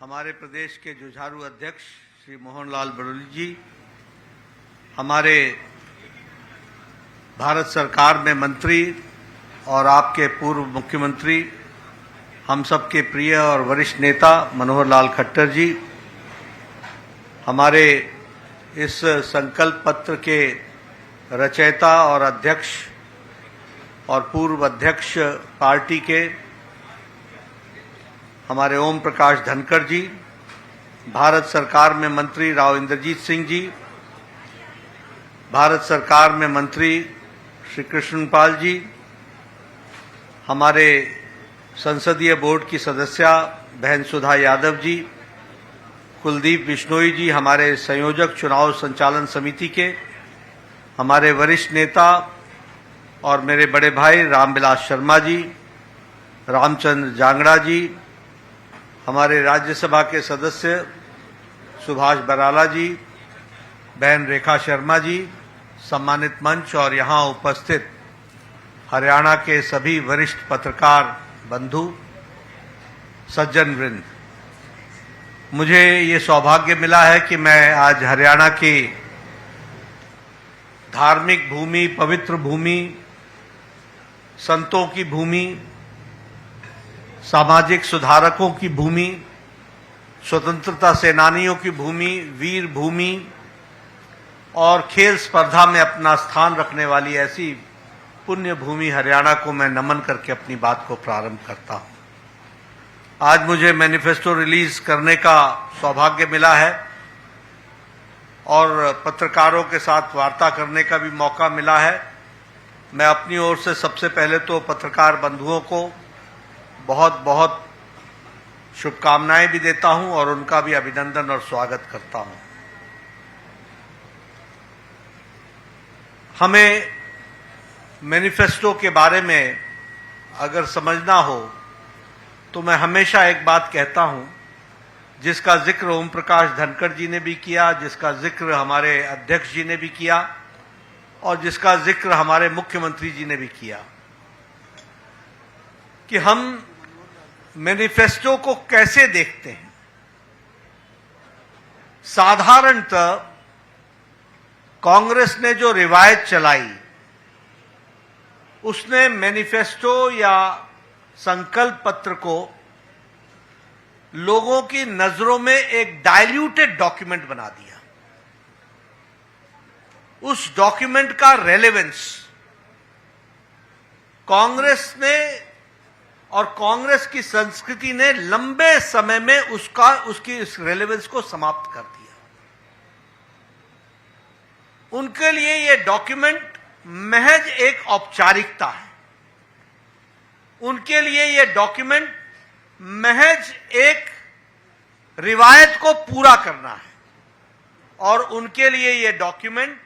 हमारे प्रदेश के जुझारू अध्यक्ष श्री मोहनलाल बरूली जी, हमारे भारत सरकार में मंत्री और आपके पूर्व मुख्यमंत्री, हम सबके प्रिय और वरिष्ठ नेता मनोहर लाल खट्टर जी, हमारे इस संकल्प पत्र के रचयिता और अध्यक्ष और पूर्व अध्यक्ष पार्टी के हमारे ओम प्रकाश धनखड़ जी, भारत सरकार में मंत्री राव इंद्रजीत सिंह जी, भारत सरकार में मंत्री श्री कृष्णपाल जी, हमारे संसदीय बोर्ड की सदस्या बहन सुधा यादव जी, कुलदीप बिश्नोई जी, हमारे संयोजक चुनाव संचालन समिति के, हमारे वरिष्ठ नेता और मेरे बड़े भाई रामविलास शर्मा जी, रामचंद्र जांगड़ा जी, हमारे राज्यसभा के सदस्य सुभाष बराला जी, बहन रेखा शर्मा जी, सम्मानित मंच और यहाँ उपस्थित हरियाणा के सभी वरिष्ठ पत्रकार बंधु, सज्जन वृंद, मुझे ये सौभाग्य मिला है कि मैं आज हरियाणा की धार्मिक भूमि, पवित्र भूमि, संतों की भूमि, सामाजिक सुधारकों की भूमि, स्वतंत्रता सेनानियों की भूमि, वीर भूमि और खेल स्पर्धा में अपना स्थान रखने वाली ऐसी पुण्य भूमि हरियाणा को मैं नमन करके अपनी बात को प्रारंभ करता हूं। आज मुझे मैनिफेस्टो रिलीज करने का सौभाग्य मिला है और पत्रकारों के साथ वार्ता करने का भी मौका मिला है। मैं अपनी ओर से सबसे पहले तो पत्रकार बंधुओं को बहुत बहुत शुभकामनाएं भी देता हूं और उनका भी अभिनंदन और स्वागत करता हूं। हमें मैनिफेस्टो के बारे में अगर समझना हो तो मैं हमेशा एक बात कहता हूं, जिसका जिक्र ओम प्रकाश धनखड़ जी ने भी किया, जिसका जिक्र हमारे अध्यक्ष जी ने भी किया और जिसका जिक्र हमारे मुख्यमंत्री जी ने भी किया, कि हम मैनिफेस्टो को कैसे देखते हैं। साधारणतः कांग्रेस ने जो रिवायत चलाई, उसने मैनिफेस्टो या संकल्प पत्र को लोगों की नजरों में एक डाइल्यूटेड डॉक्यूमेंट बना दिया। उस डॉक्यूमेंट का रेलेवेंस कांग्रेस ने और कांग्रेस की संस्कृति ने लंबे समय में उसकी इस रेलेवेंस को समाप्त कर दिया। उनके लिए यह डॉक्यूमेंट महज एक औपचारिकता है। उनके लिए यह डॉक्यूमेंट महज एक रिवायत को पूरा करना है और उनके लिए यह डॉक्यूमेंट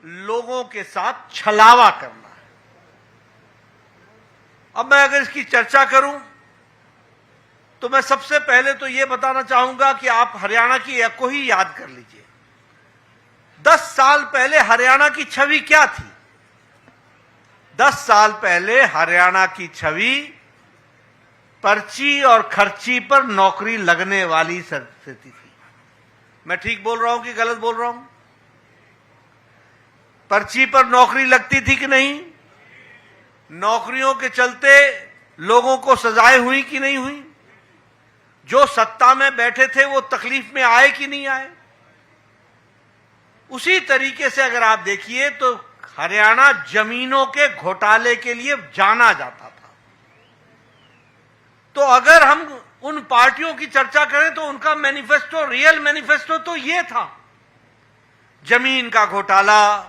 लोगों के साथ छलावा करना है। अब मैं अगर इसकी चर्चा करूं तो मैं सबसे पहले तो यह बताना चाहूंगा कि आप हरियाणा की एक को ही याद कर लीजिए। 10 साल पहले हरियाणा की छवि क्या थी? 10 साल पहले हरियाणा की छवि पर्ची और खर्ची पर नौकरी लगने वाली स्थिति थी। मैं ठीक बोल रहा हूं कि गलत बोल रहा हूं? पर्ची पर नौकरी लगती थी कि नहीं? नौकरियों के चलते लोगों को सजाएं हुई कि नहीं हुई? जो सत्ता में बैठे थे वो तकलीफ में आए कि नहीं आए? उसी तरीके से अगर आप देखिए तो हरियाणा जमीनों के घोटाले के लिए जाना जाता था। तो अगर हम उन पार्टियों की चर्चा करें तो उनका मैनिफेस्टो, रियल मैनिफेस्टो तो ये था, जमीन का घोटाला,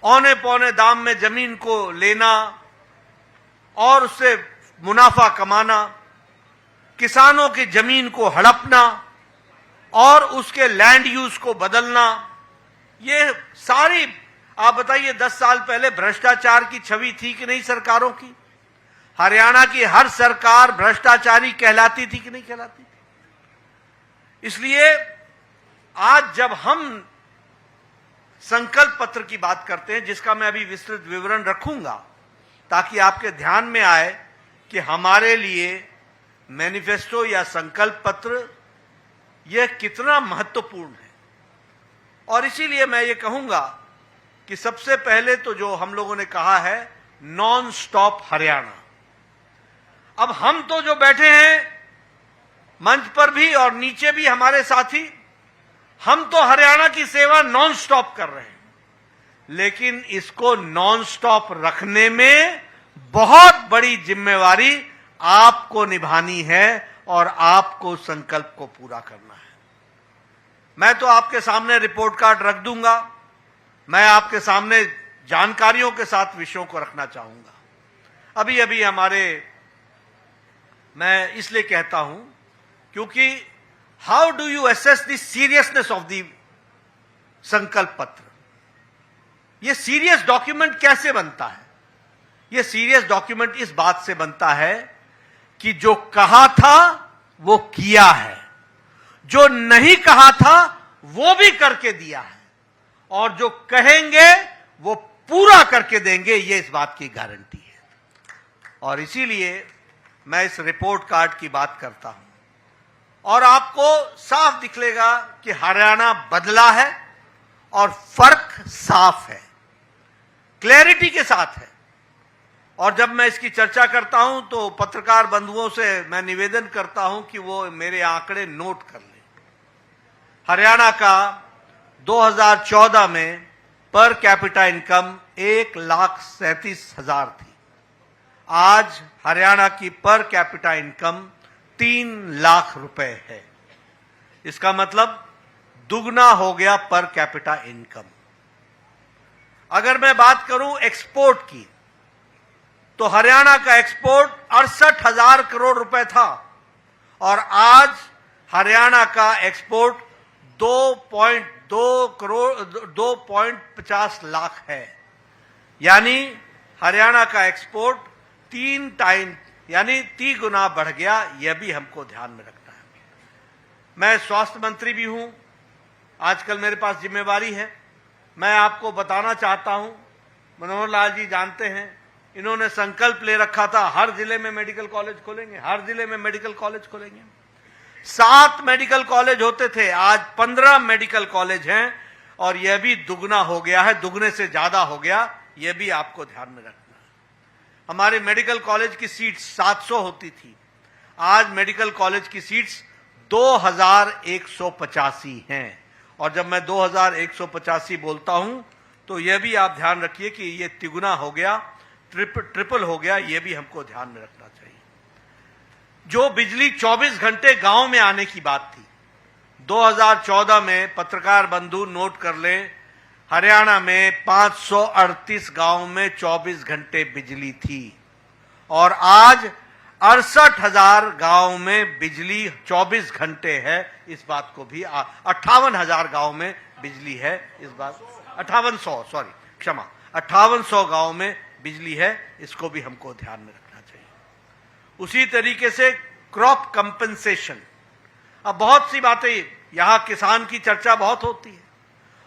औने पौने दाम में जमीन को लेना और उससे मुनाफा कमाना, किसानों की जमीन को हड़पना और उसके लैंड यूज को बदलना। ये सारी, आप बताइए 10 साल पहले भ्रष्टाचार की छवि थी कि नहीं सरकारों की? हरियाणा की हर सरकार भ्रष्टाचारी कहलाती थी कि नहीं कहलाती थी? इसलिए आज जब हम संकल्प पत्र की बात करते हैं, जिसका मैं अभी विस्तृत विवरण रखूंगा ताकि आपके ध्यान में आए कि हमारे लिए मैनिफेस्टो या संकल्प पत्र यह कितना महत्वपूर्ण है। और इसीलिए मैं ये कहूंगा कि सबसे पहले तो जो हम लोगों ने कहा है नॉन स्टॉप हरियाणा। अब हम तो जो बैठे हैं मंच पर भी और नीचे भी हमारे साथी, हम तो हरियाणा की सेवा नॉन स्टॉप कर रहे हैं, लेकिन इसको नॉन स्टॉप रखने में बहुत बड़ी जिम्मेवारी आपको निभानी है और आपको संकल्प को पूरा करना है। मैं तो आपके सामने रिपोर्ट कार्ड रख दूंगा, मैं आपके सामने जानकारियों के साथ विषयों को रखना चाहूंगा। अभी अभी मैं इसलिए कहता हूं क्योंकि how do you assess the seriousness of the संकल्प पत्र? यह सीरियस डॉक्यूमेंट कैसे बनता है? यह सीरियस डॉक्यूमेंट इस बात से बनता है कि जो कहा था वो किया है, जो नहीं कहा था वो भी करके दिया है, और जो कहेंगे वो पूरा करके देंगे, ये इस बात की गारंटी है। और इसीलिए मैं इस रिपोर्ट कार्ड की बात करता हूं और आपको साफ दिखलेगा कि हरियाणा बदला है और फर्क साफ है, क्लैरिटी के साथ है। और जब मैं इसकी चर्चा करता हूं तो पत्रकार बंधुओं से मैं निवेदन करता हूं कि वो मेरे आंकड़े नोट कर लें। हरियाणा का 2014 में पर कैपिटा इनकम 1,37,000 थी। आज हरियाणा की पर कैपिटा इनकम 3 लाख रुपए है। इसका मतलब दुगना हो गया पर कैपिटा इनकम। अगर मैं बात करूं एक्सपोर्ट की, तो हरियाणा का एक्सपोर्ट 68,000 करोड़ रुपए था और आज हरियाणा का एक्सपोर्ट 2.50 लाख है। यानी हरियाणा का एक्सपोर्ट 3 टाइम यानी 3 गुना बढ़ गया। यह भी हमको ध्यान में रखना है। मैं स्वास्थ्य मंत्री भी हूं, आजकल मेरे पास जिम्मेवारी है। मैं आपको बताना चाहता हूं, मनोहर लाल जी जानते हैं, इन्होंने संकल्प ले रखा था हर जिले में मेडिकल कॉलेज खोलेंगे, हर जिले में मेडिकल कॉलेज खोलेंगे। 7 मेडिकल कॉलेज होते थे, आज 15 मेडिकल कॉलेज हैं और यह भी दुगना हो गया है, दुगने से ज्यादा हो गया। यह भी आपको ध्यान में रखना है। हमारे मेडिकल कॉलेज की सीट्स 700 होती थी, आज मेडिकल कॉलेज की सीट्स 2185 हैं। और जब मैं 2185 बोलता हूं तो यह भी आप ध्यान रखिए कि यह तिगुना हो गया, ट्रिपल हो गया। यह भी हमको ध्यान में रखना चाहिए। जो बिजली 24 घंटे गांव में आने की बात थी, 2014 में पत्रकार बंधु नोट कर लें, हरियाणा में 538 गांव में 24 घंटे बिजली थी और आज 68,000 गांव में बिजली 24 घंटे है। इस बात को भी 58,000 गांव में बिजली है। इस बात 5800 गांव में बिजली है। इसको भी हमको ध्यान में रखना चाहिए। उसी तरीके से क्रॉप कंपनसेशन, अब बहुत सी बातें, यहां किसान की चर्चा बहुत होती है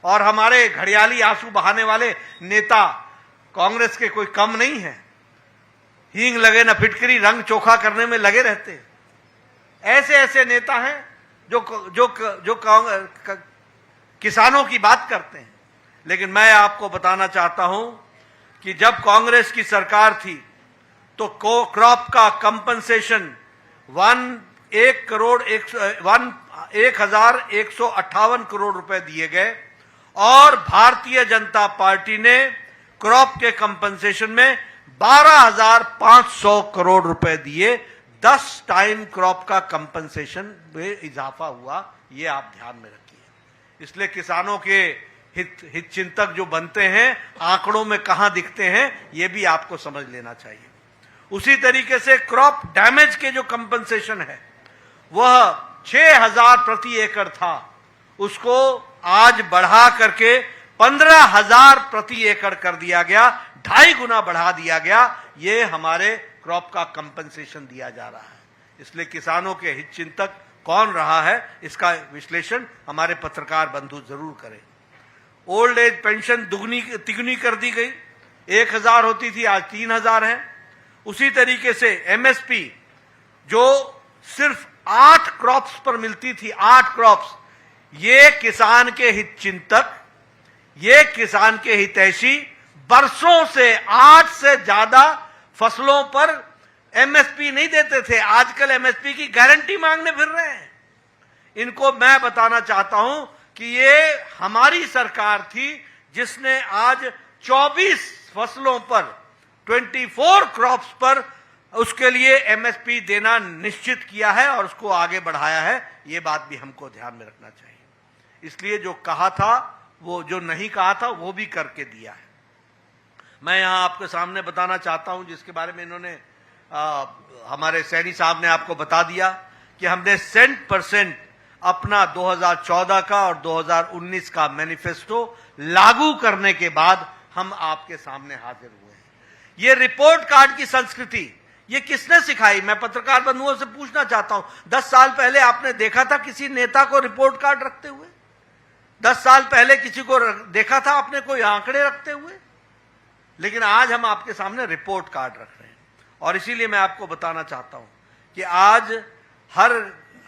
और हमारे घड़ियाली आंसू बहाने वाले नेता कांग्रेस के कोई कम नहीं है। हींग लगे न फिटकरी, रंग चोखा करने में लगे रहते हैं। ऐसे ऐसे नेता हैं जो किसानों की बात करते हैं। लेकिन मैं आपको बताना चाहता हूं कि जब कांग्रेस की सरकार थी तो क्रॉप का कंपनसेशन 1,158 करोड़ रुपए दिए गए और भारतीय जनता पार्टी ने क्रॉप के कंपनसेशन में 12,500 करोड़ रुपए दिए। 10 टाइम क्रॉप का कंपनसेशन में इजाफा हुआ। ये आप ध्यान में रखिए। इसलिए किसानों के हित चिंतक जो बनते हैं, आंकड़ों में कहां दिखते हैं, यह भी आपको समझ लेना चाहिए। उसी तरीके से क्रॉप डैमेज के जो कंपनसेशन है वह 6,000 प्रति एकड़ था, उसको आज बढ़ा करके 15,000 प्रति एकड़ कर दिया गया, 2.5 गुना बढ़ा दिया गया। ये हमारे क्रॉप का कंपनसेशन दिया जा रहा है। इसलिए किसानों के हित चिंतक कौन रहा है, इसका विश्लेषण हमारे पत्रकार बंधु जरूर करें। ओल्ड एज पेंशन तिगुनी कर दी गई, 1,000 होती थी, आज 3,000 है। उसी तरीके से एमएसपी जो सिर्फ 8 क्रॉप्स पर मिलती थी, 8 क्रॉप्स। ये किसान के हित चिंतक, ये किसान के हितैषी बरसों से 8 से ज्यादा फसलों पर एमएसपी नहीं देते थे। आजकल एमएसपी की गारंटी मांगने फिर रहे हैं। इनको मैं बताना चाहता हूं कि ये हमारी सरकार थी जिसने आज 24 फसलों पर, 24 क्रॉप्स पर उसके लिए एमएसपी देना निश्चित किया है और उसको आगे बढ़ाया है। ये बात भी हमको ध्यान में रखना चाहिए। इसलिए जो कहा था, वो जो नहीं कहा था, वो भी करके दिया है। मैं यहां आपके सामने बताना चाहता हूं, जिसके बारे में इन्होंने हमारे सैनी साहब ने आपको बता दिया कि हमने 100% अपना 2014 का और 2019 का मैनिफेस्टो लागू करने के बाद हम आपके सामने हाजिर हुए हैं। ये रिपोर्ट कार्ड की संस्कृति ये किसने सिखाई? मैं पत्रकार बंधुओं से पूछना चाहता हूं, 10 साल पहले आपने देखा था किसी नेता को रिपोर्ट कार्ड रखते हुए? 10 साल पहले किसी को देखा था आपने कोई आंकड़े रखते हुए? लेकिन आज हम आपके सामने रिपोर्ट कार्ड रख रहे हैं। और इसीलिए मैं आपको बताना चाहता हूं कि आज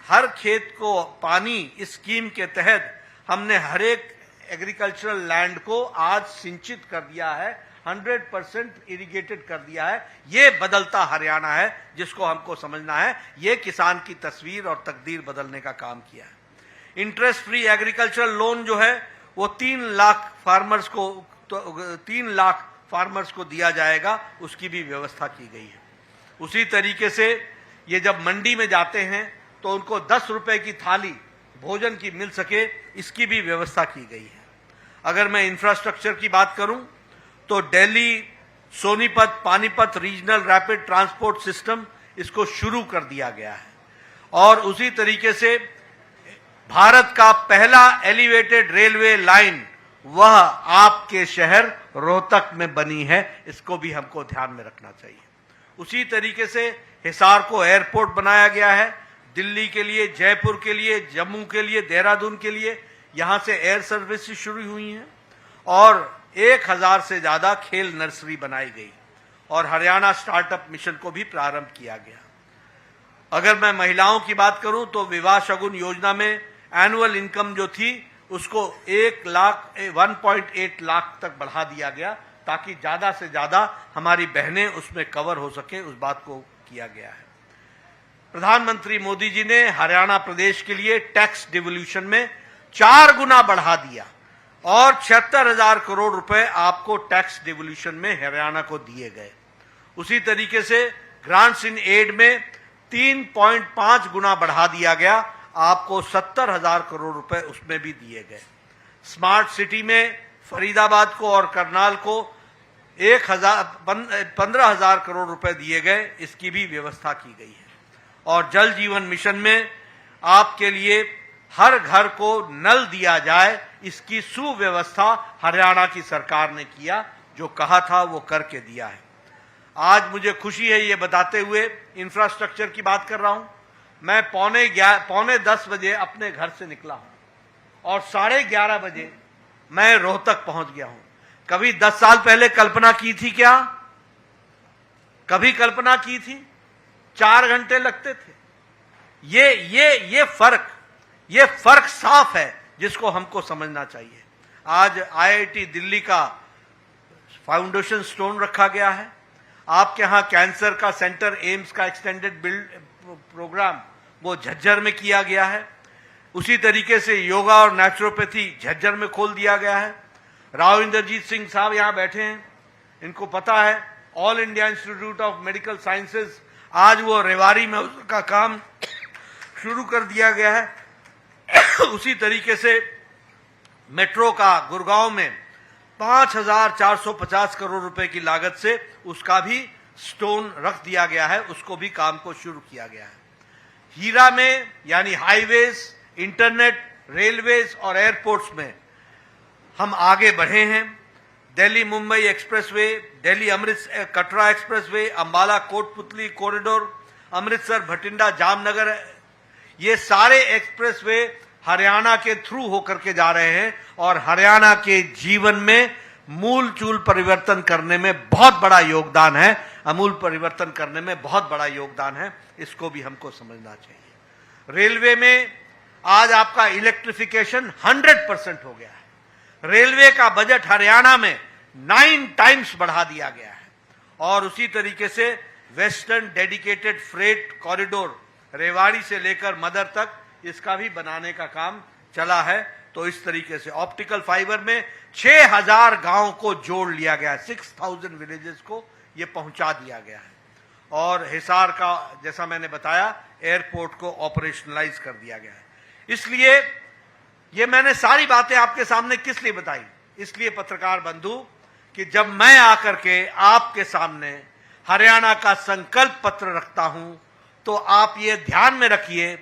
हर खेत को पानी स्कीम के तहत हमने हर एक एग्रीकल्चरल लैंड को आज सिंचित कर दिया है, 100% इरिगेटेड कर दिया है। ये बदलता हरियाणा है जिसको हमको समझना है। ये किसान की तस्वीर और तकदीर बदलने का काम किया है। इंटरेस्ट फ्री एग्रीकल्चरल लोन जो है वो 3 लाख फार्मर्स को दिया जाएगा, उसकी भी व्यवस्था की गई है। उसी तरीके से ये जब मंडी में जाते हैं तो उनको 10 रुपए की थाली भोजन की मिल सके, इसकी भी व्यवस्था की गई है। अगर मैं इंफ्रास्ट्रक्चर की बात करूं तो Delhi Sonipat Panipat regional rapid transport system इसको शुरू कर दिया गया है। और उसी तरीके से भारत का पहला एलिवेटेड रेलवे लाइन वह आपके शहर रोहतक में बनी है, इसको भी हमको ध्यान में रखना चाहिए। उसी तरीके से हिसार को एयरपोर्ट बनाया गया है, दिल्ली के लिए, जयपुर के लिए, जम्मू के लिए, देहरादून के लिए यहां से एयर सर्विसेज शुरू हुई हैं और 1000 से ज्यादा खेल नर्सरी बनाई गई और हरियाणा स्टार्टअप मिशन को भी प्रारंभ किया गया। अगर मैं महिलाओं की बात करूं तो विवाह शगुन योजना में एनुअल इनकम जो थी उसको 1.8 लाख तक बढ़ा दिया गया ताकि ज्यादा से ज्यादा हमारी बहनें उसमें कवर हो सके, उस बात को किया गया है। प्रधानमंत्री मोदी जी ने हरियाणा प्रदेश के लिए टैक्स डिवोल्यूशन में 4 गुना बढ़ा दिया और 76,000 करोड़ रुपए आपको टैक्स डिवोल्यूशन में हरियाणा को दिए गए। उसी तरीके से ग्रांट्स इन एड में 3.5 गुना बढ़ा दिया गया, आपको 70,000 करोड़ रुपए उसमें भी दिए गए। स्मार्ट सिटी में फरीदाबाद को और करनाल को 15,000 करोड़ रुपए दिए गए, इसकी भी व्यवस्था की गई है। और जल जीवन मिशन में आपके लिए हर घर को नल दिया जाए, इसकी सुव्यवस्था हरियाणा की सरकार ने किया, जो कहा था वो करके दिया है। आज मुझे खुशी है ये बताते हुए, इंफ्रास्ट्रक्चर की बात कर रहा हूं, मैं पौने 10 बजे अपने घर से निकला हूं और 11:30 बजे मैं रोहतक पहुंच गया हूं। कभी 10 साल पहले कल्पना की थी क्या? कभी कल्पना की थी? 4 घंटे लगते थे। ये फर्क साफ है जिसको हमको समझना चाहिए। आज आईआईटी दिल्ली का फाउंडेशन स्टोन रखा गया है। आपके यहां कैंसर का सेंटर, एम्स का एक्सटेंडेड बिल्ड प्रोग्राम वो झज्जर में किया गया है। उसी तरीके से योगा और नेचुरोपैथी झज्जर में खोल दिया गया है। राव इंद्रजीत सिंह साहब यहां बैठे हैं, इनको पता है all India institute of medical sciences, आज वो रेवाड़ी में उसका काम शुरू कर दिया गया है। उसी तरीके से मेट्रो का गुड़गांव में 5,450 करोड़ रुपए की लागत से उसका भी स्टोन रख दिया गया है, उसको भी काम को शुरू किया गया है। हीरा में यानी हाईवेज, इंटरनेट, रेलवेज और एयरपोर्ट्स में हम आगे बढ़े हैं। Delhi Mumbai expressway, Delhi Amritsar Katra expressway, Ambala Kotputli corridor, Amritsar Bathinda Jamnagar, ये सारे एक्सप्रेसवे हरियाणा के थ्रू होकर के जा रहे हैं और हरियाणा के जीवन में मूल चूल परिवर्तन करने में बहुत बड़ा योगदान है, अमूल परिवर्तन करने में बहुत बड़ा योगदान है। इसको भी हमको समझना चाहिए। रेलवे में आज आपका इलेक्ट्रिफिकेशन 100% हो गया है। रेलवे का बजट हरियाणा में 9 टाइम्स बढ़ा दिया गया है और उसी तरीके से western dedicated freight corridor Rewari से लेकर मदर तक इसका भी बनाने का काम चला है। तो इस तरीके से ऑप्टिकल फाइबर में 6000 गांवों को जोड़ लिया गया है, 6000 विलेजेस को ये पहुंचा दिया गया है। और हिसार का, जैसा मैंने बताया, एयरपोर्ट को ऑपरेशनलाइज कर दिया गया है। इसलिए ये मैंने सारी बातें आपके सामने किस लिए बताई? इसलिए पत्रकार बंधु कि जब मैं आकर के आपके सामने हरियाणा का संकल्प पत्र रखता हूं तो आप ये ध्यान में रखिए,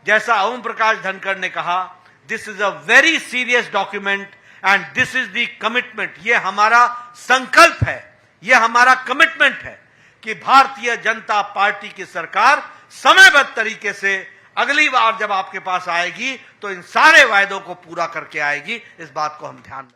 जैसा ओम प्रकाश धनखड़ ने कहा, this is a very serious document and this is the commitment. ये हमारा संकल्प है, ये हमारा कमिटमेंट है कि भारतीय जनता पार्टी की सरकार समयबद्ध तरीके से अगली बार जब आपके पास आएगी तो इन सारे वायदों को पूरा करके आएगी। इस बात को हम ध्यान में